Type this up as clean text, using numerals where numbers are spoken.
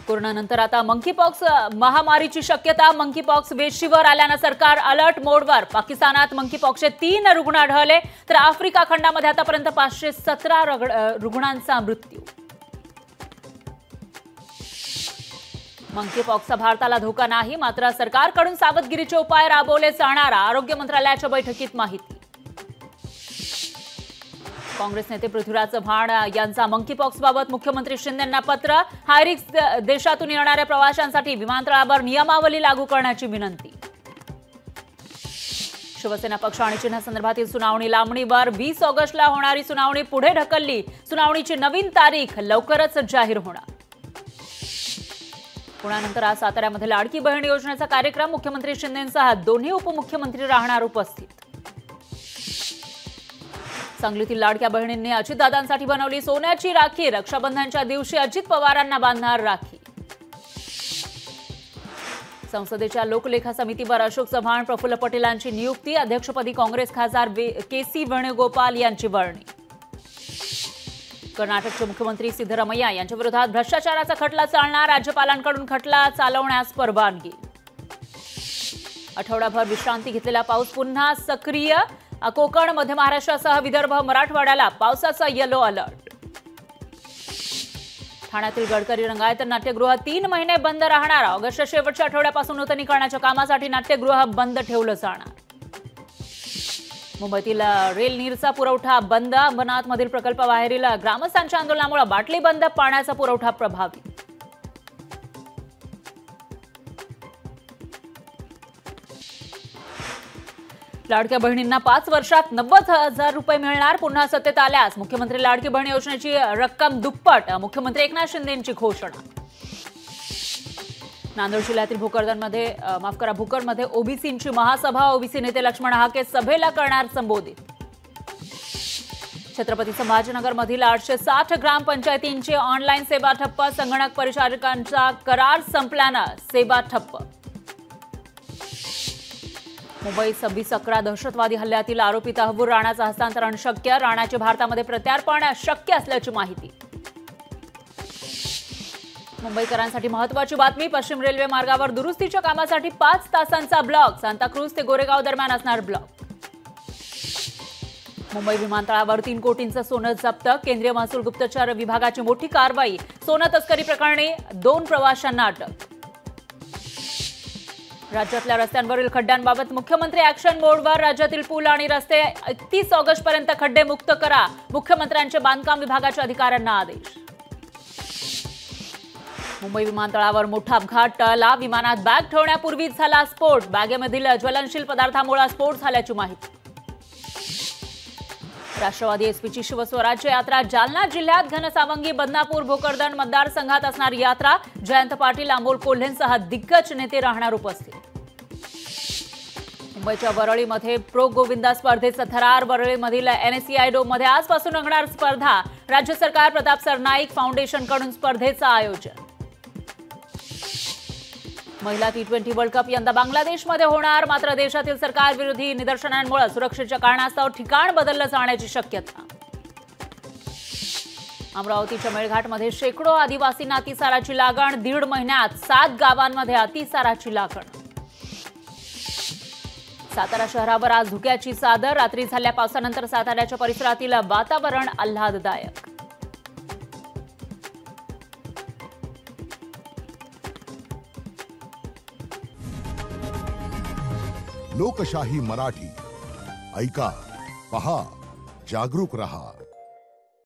कोरोनानंतर आता मंकीपॉक्स महामारीची शक्यता। मंकीपॉक्स वेशीवर आल्यानं सरकार अलर्ट मोडवर। पाकिस्तानात मंकीपॉक्सचे 3 रुग्ण आढळले, तर आफ्रिका खंडामध्ये आतापर्यंत 517 रुग्णांचा मृत्यू। मंकीपॉक्सचा भारताला धोका नाही, मात्र सरकारकडून सावधगिरीचे उपाय राबवले जाणार, आरोग्य मंत्रालयाच्या बैठकीत माहिती। काँग्रेस नेते पृथ्वीराज चव्हाण यांचा मंकीपॉक्सबाबत मुख्यमंत्री शिंदेंना पत्र। हायरिस्क देशातून येणाऱ्या प्रवाशांसाठी विमानतळावर नियमावली लागू करण्याची विनंती। शिवसेना पक्ष आणि चिन्हासंदर्भातील सुनावणी लांबणीवर। 20 ऑगस्टला होणारी सुनावणी पुढे ढकलली। सुनावणीची नवीन तारीख लवकरच जाहीर होणार। पुण्यानंतर आज साताऱ्यामध्ये लाडकी बहीण योजनेचा कार्यक्रम। मुख्यमंत्री शिंदेंसह दोन्ही उपमुख्यमंत्री राहणार उपस्थित। सांगलीतील लाडक्या बहिणींनी अजितदादांसाठी बनवली सोन्याची राखी। रक्षाबंधनच्या दिवशी अजित पवारांना बांधणार राखी। संसदेच्या लोकलेखा समितीवर अशोक चव्हाण, प्रफुल्ल पटेलांची नियुक्ती। अध्यक्षपदी काँग्रेस खासदार के.सी. वेणुगोपाल यांची वर्णी। कर्नाटकचे मुख्यमंत्री सिद्धरामय्या यांच्या विरोधात भ्रष्टाचाराचा खटला चालणार। राज्यपालांकडून खटला चालवण्यास परवानगी। आठवडाभर विश्रांती घेतलेला पाऊस पुन्हा सक्रिय। कोकण, मध्य महाराष्ट्रासह विदर्भ, मराठवाड्याला पावसाचा येलो अलर्ट। ठाण्यातील गडकरी रंगायत नाट्यगृह 3 महिने बंद राहणार। ऑगस्टच्या शेवटच्या आठवड्यापासून नूतनीकरणाच्या कामासाठी नाट्यगृह बंद ठेवलं जाणार। मुंबईतील रेल नीरचा पुरवठा बंद। अंबरनाथमधील प्रकल्पाबाहेरील ग्रामस्थांच्या आंदोलनामुळे बाटली बंद, पाण्याचा पुरवठा प्रभावित। लाडक्या बहिणींना 5 वर्षात 90,000 रुपये मिळणार। पुन्हा सत्तेत आल्यास मुख्यमंत्री लाडकी बहीण योजनेची रक्कम दुप्पट। मुख्यमंत्री एकनाथ शिंदेंची घोषणा। नांदेड जिल्ह्यातील भोकरमध्ये ओबीसींची महासभा। ओबीसी नेते लक्ष्मण हाके सभेला करणार संबोधित। छत्रपती संभाजीनगरमधील 860 ग्रामपंचायतींची ऑनलाईन सेवा ठप्प। संगणक परिचारिकांचा करार संपल्यानं सेवा ठप्प। मुंबईत 26/11 दहशतवादी हल्ल्यातील आरोपी तहव्वूर राणाचं हस्तांतरण शक्य। राणाचे भारतामध्ये प्रत्यार्पण शक्य असल्याची माहिती। मुंबईकरांसाठी महत्त्वाची बातमी। पश्चिम रेल्वे मार्गावर दुरुस्तीच्या कामासाठी 5 तासांचा ब्लॉक। सांताक्रूज ते गोरेगाव दरम्यान असणार ब्लॉक। मुंबई विमानतळावर 3 कोटींचं सोनं जप्त। केंद्रीय महसूल गुप्तचर विभागाची मोठी कारवाई। सोनं तस्करी प्रकरणी 2 प्रवाशांना अटक। राज्यातल्या रस्त्यांवरील खड्ड्यांबाबत मुख्यमंत्री ऍक्शन मोडवर। राज्यातील पूल आणि रस्ते 31 ऑगस्टपर्यंत खड्डे मुक्त करा। मुख्यमंत्र्यांचे बांधकाम विभागाच्या अधिकाऱ्यांना आदेश। मुंबई विमानतळावर मोठा अपघात टळला। विमानात बॅग ठेवण्यापूर्वीच झाला स्फोट। बॅगेमधील ज्वलनशील पदार्थामुळे स्फोट झाल्याची माहिती। राष्ट्रवादी एसपीची शिवस्वराज्य यात्रा जालना जिल्ह्यात घनसावंगी, बदनापूर, भोकरदन मतदारसंघात असणार यात्रा। जयंत पाटील, अमोल कोल्हेंसह दिग्गज नेते राहणार उपस्थित। मुंबईच्या वरळीमध्ये प्रो गोविंदा स्पर्धेचा थरार। वरळीमधील NSCI डोममध्ये आजपासून रंगणार स्पर्धा। राज्य सरकार प्रताप सरनाईक फाउंडेशनकडून स्पर्धेचं आयोजन। महिला T20 वर्ल्ड कप यंदा बांगलादेशमध्ये होणार, मात्र देशातील सरकारविरोधी निदर्शनांमुळे सुरक्षेच्या कारणास्तव ठिकाण बदललं जाण्याची शक्यता। अमरावतीच्या मेळघाटमध्ये शेकडो आदिवासींना अतिसाराची लागण। 1.5 महिन्यात 7 गावांमध्ये अतिसाराची लागण। सातारा शहरावर आज धुक्याची चादर। रात्री झालेल्या पावसानंतर साताऱ्याच्या परिसरातील वातावरण आल्हाददायक। लोकशाही मराठी ऐका, पहा, जागरूक रहा।